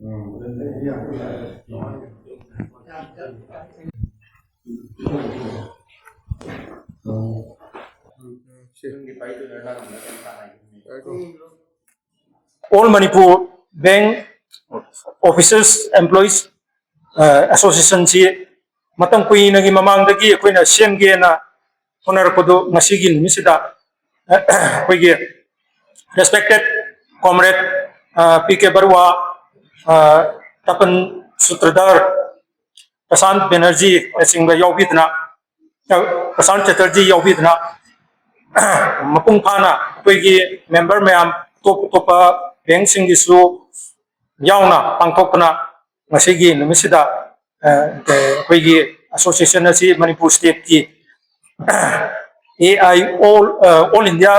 All Manipur Bank Officers Employees Association si matang kui nagi mamang dagi koi na semge na honar kodo ngasigi misida koi respected comrade PK Barua Tapan Sutradar Prasant Banerjee singba yaubidna Prasant Chatterjee yaubidna mapung phana koi member mayam top topa bank sing isu yauna pangthokna ngasigi numisida koi association asi Manipur state ki AI all India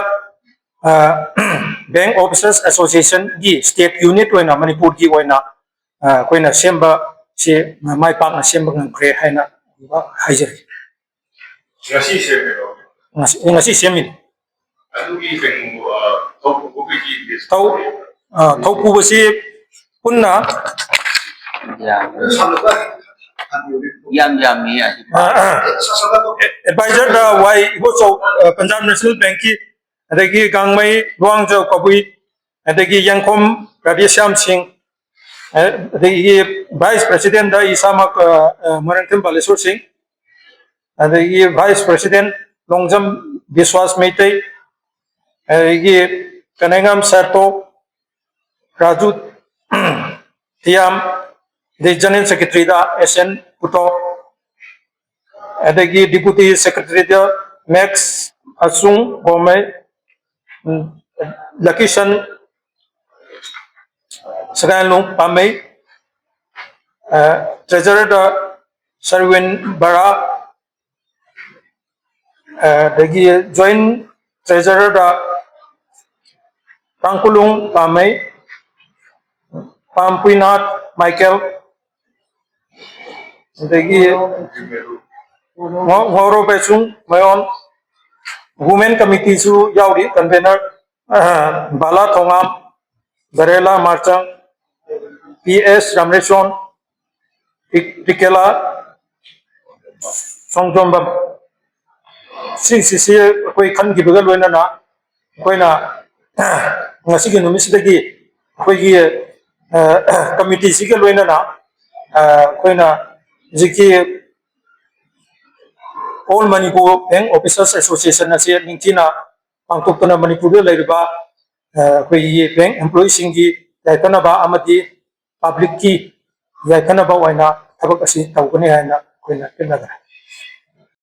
Bank Officers Association gi state unit oina Manipur gi oina koina semba se mai pak na semba ngre haina haijari ngasi semin adugi beng thau pu basi punna advisor da wai ibo Punjab National Bank ki adagi gangmai luangjo kabui adagi Yangkhom Radhyasham Singh adagi Vice President da Isamak Marantham Balesur Singh adagi Vice President Longjam Biswas Meitai adagi Kanengam Sarto Raju Tiam the General Secretary da SN Puto adagi Deputy Secretary da Max Asung Bomai Lakishan Sagalung Pamay Treasurer da Sarwin Bara adagi Joint Treasurer da Tangkulung Pamay Pampuinat Michael adagi Ngoro Besung Mayon Women Committee su yaudi convener Bala Thongam Garela Marchang PS Ramreshon Pikela Songjombam sisi koi khan ki begal loina na koina ngasi gi numisidagi koi gi committee si ke loina na koina jiki All Manipur Bank Officers Association nasi ningtina pangtokna Manipur le riba koi bank employees singi yaitana ba amati public ki yaitana ba waina thabak asi tawkani haina koina kenada